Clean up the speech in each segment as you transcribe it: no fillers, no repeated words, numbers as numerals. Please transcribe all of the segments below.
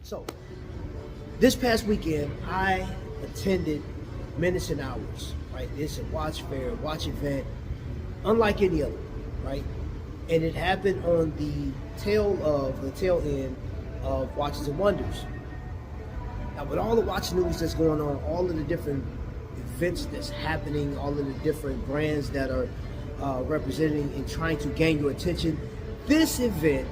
So, this past weekend, I attended Minutes and Hours, right? It's a watch fair, watch event, unlike any other, right? And it happened on the tail end of Watches and Wonders. Now, with all the watch news that's going on, all of the different events that's happening, all of the different brands that are representing and trying to gain your attention, this event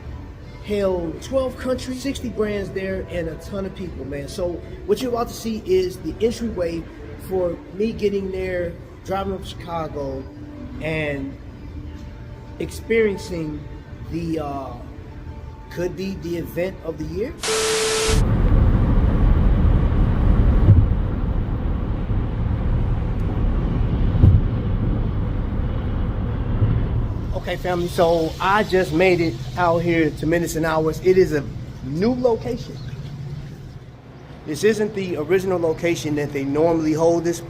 held 12 countries, 60 brands there, and a ton of people, man. So what you're about to see is the entryway for me getting there, driving up to Chicago, and experiencing the could be the event of the year. Okay, family, so I just made it out here to Minutes and Hours. It is a new location. This isn't the original location that they normally hold this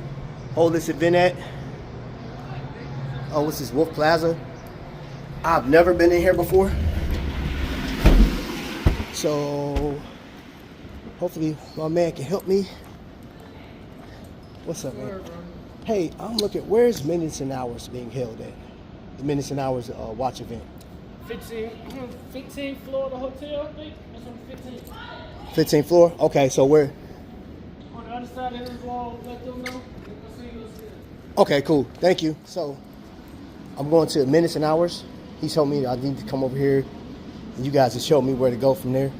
event at. Oh, what's this, Wolf Plaza? I've never been in here before. So hopefully my man can help me. What's up, man? Hey, I'm looking, where's Minutes and Hours being held at? The Minutes and Hours watch event. 15th floor of the hotel, I think. That's on the 15th. 15th floor? Okay, so where? On the other side of this wall, let them know. Okay, cool. Thank you. So I'm going to Minutes and Hours. He told me I need to come over here, and you guys will show me where to go from there.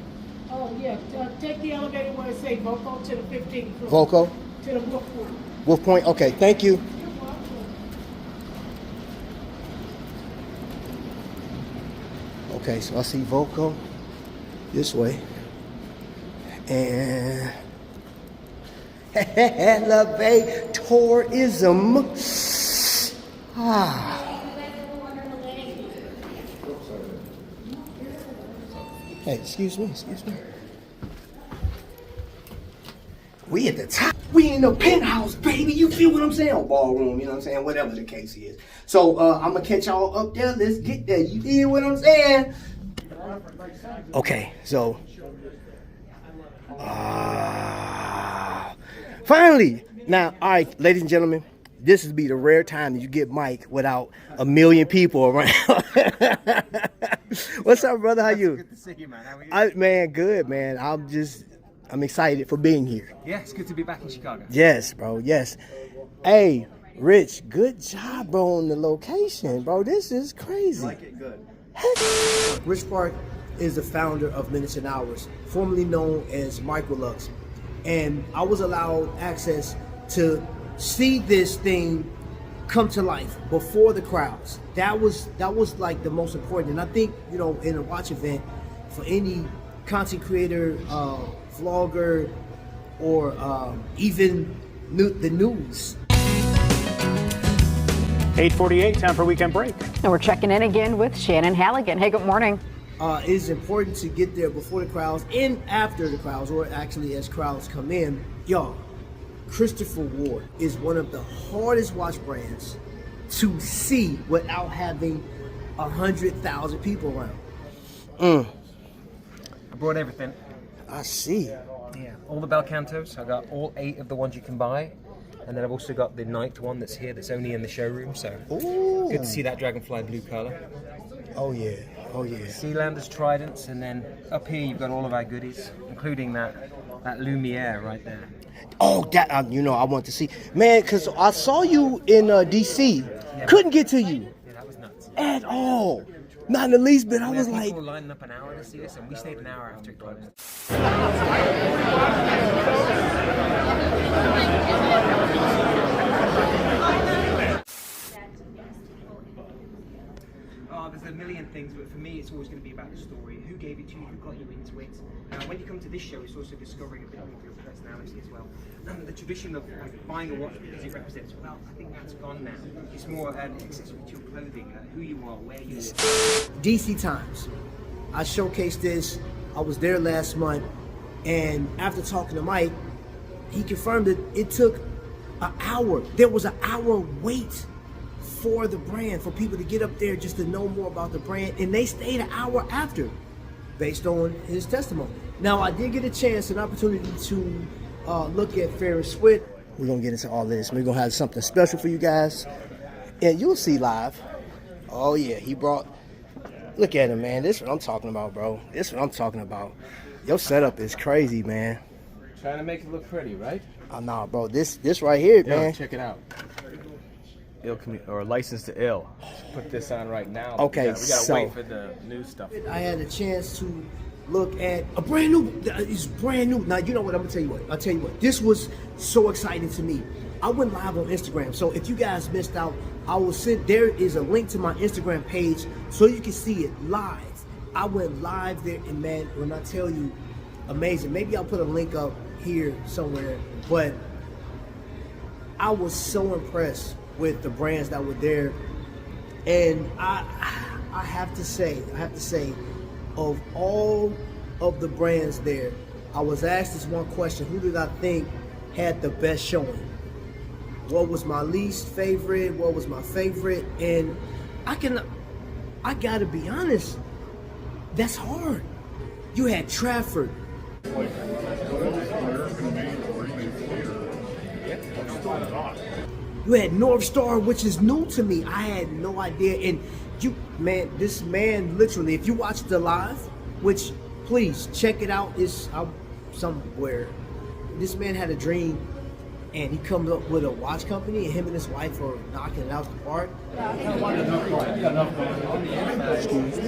Oh, yeah. Take the elevator where it says Voco to the 15th floor. Voco? To the Wolf Point. Wolf Point? Okay, thank you. Okay, so I see Voco this way. And elevate tourism. Hey, excuse me. We at the top. We in the penthouse, baby. You feel what I'm saying? Or ballroom, you know what I'm saying? Whatever the case is. So I'm gonna catch y'all up there. Let's get there. You feel what I'm saying? Okay, so finally. Now, all right, ladies and gentlemen, this would be the rare time that you get Mike without a million people around. What's up, brother? How you? Good to see you, man. How are you? Man, good, man. I'm excited for being here. Yeah, it's good to be back in Chicago. Yes, bro. Yes. Hey, Rich, good job, bro, on the location, bro. This is crazy. Like it good. Rich Park is the founder of Minutes and Hours, formerly known as Microbrand, and I was allowed access to see this thing come to life before the crowds. That was like the most important. And I think, you know, in a watch event, for any content creator, vlogger, or even the news. 8:48, time for weekend break. And we're checking in again with Shannon Halligan. Hey, good morning. It is important to get there before the crowds and after the crowds, or actually as crowds come in. Y'all, Christopher Ward is one of the hardest watch brands to see without having 100,000 people around. I brought everything. I see. Yeah, all the bel cantos. I got all 8 of the ones you can buy. And then I've also got the 9th one that's here, that's only in the showroom. So Ooh. good to see that dragonfly blue color. Oh yeah, oh yeah. Sealanders, tridents, and then up here you've got all of our goodies, including that Lumiere right there. Oh, that you know I want to see, man, because I saw you in DC. Yeah. Couldn't get to you Yeah, that was nuts. at all. Not in the least bit. I was like, people were lining up an hour to see this, and we stayed an hour after it closed. Oh, there's a million things, but for me, it's always going to be about the story. Who gave it to you? Who got you into it? When you come to this show, it's also discovering a bit more of your personality as well. And the tradition of buying a watch because it represents wealth, I think that's gone now. It's more an accessory to your clothing, who you are, where you live. DC Times. I showcased this. I was there last month, and after talking to Mike, he confirmed that it took an hour. There was an hour wait for the brand, for people to get up there just to know more about the brand, and they stayed an hour after. based on his testimony. Now, I did get an opportunity to look at Farr And Swit. We're gonna get into all this. We're gonna have something special for you guys, and you'll see live. Oh yeah, he brought. Look at him, man. This is what I'm talking about, bro. This is what I'm talking about. Your setup is crazy, man. Trying to make it look pretty, right? Oh nah, bro. This right here, Yo, man. check it out. Ill or license to ill. Put this on right now. Okay, we gotta so wait for the new stuff. I had a chance to look at a brand new. It's brand new. Now you know what I'm gonna tell you. What I'll tell you what. This was so exciting to me. I went live on Instagram. So if you guys missed out, I will send. There is a link to my Instagram page so you can see it live. I went live there, and man, when I tell you, amazing. Maybe I'll put a link up here somewhere, but I was so impressed with the brands that were there, and I have to say, of all of the brands there, I was asked this one question: who did I think had the best showing? What was my least favorite? What was my favorite? And I gotta be honest, that's hard. You had Trafford. You had North Star, which is new to me. I had no idea. And this man, literally, if you watch the live, which please check it out, it's somewhere. This man had a dream, and he comes up with a watch company, and him and his wife are knocking it out the park. Excuse me.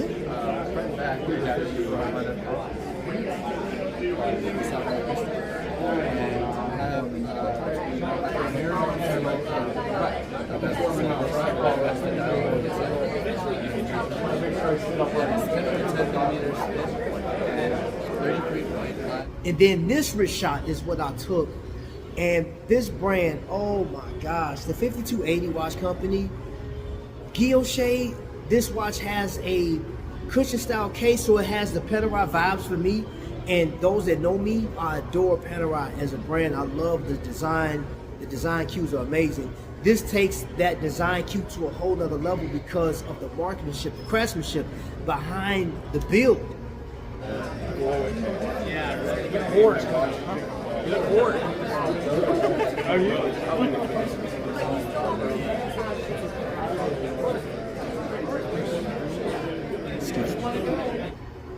And then this wrist shot is what I took. And this brand, oh my gosh, the 5280 watch company, Guilloche, this watch has a cushion style case, so it has the Panerai vibes for me. And those that know me, I adore Panerai as a brand. I love the design. The design cues are amazing. This takes that design cue to a whole other level because of the marksmanship, the craftsmanship behind the build. Yeah, you get bored. You get bored. Are you? Excuse me.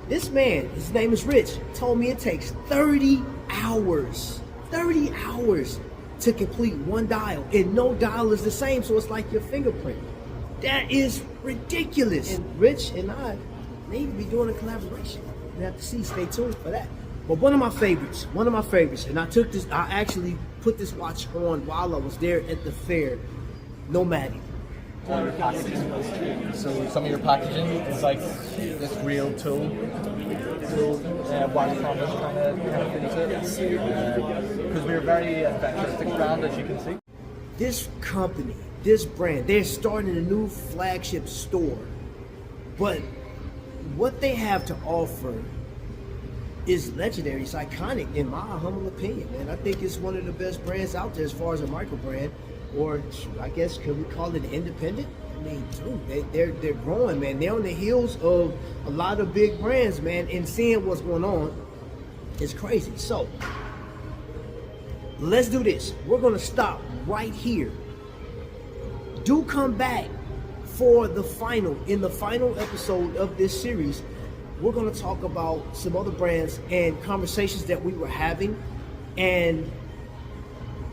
This man, his name is Rich, told me it takes 30 hours. 30 hours to complete one dial, and no dial is the same, so it's like your fingerprint. That is ridiculous. And Rich and I need to be doing a collaboration. You have to see, stay tuned for that. But one of my favorites, and I actually put this watch on while I was there at the fair, Nomadic. So some of your packaging is like this real tool watch promise kind of fits it. Because we're a very adventuristic brand, as you can see. This company, this brand, they're starting a new flagship store, but what they have to offer is legendary. It's iconic, in my humble opinion, and I think it's one of the best brands out there as far as a micro brand, or I guess could we call it independent? I mean, dude, they're growing, man. They're on the heels of a lot of big brands, man, and seeing what's going on is crazy. So let's do this. We're gonna stop right here. Do come back for the final episode of this series. We're going to talk about some other brands and conversations that we were having, and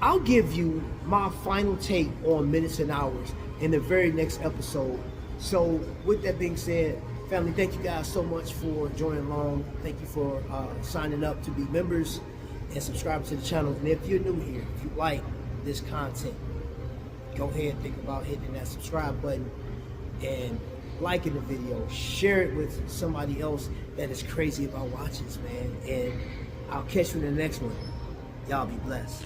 I'll give you my final take on Minutes and Hours in the very next episode. So with that being said, family, thank you guys so much for joining along. Thank you for signing up to be members and subscribing to the channel. And if you're new here, if you like this content, go ahead and think about hitting that subscribe button and liking the video. Share it with somebody else that is crazy about watches, man. And I'll catch you in the next one. Y'all be blessed.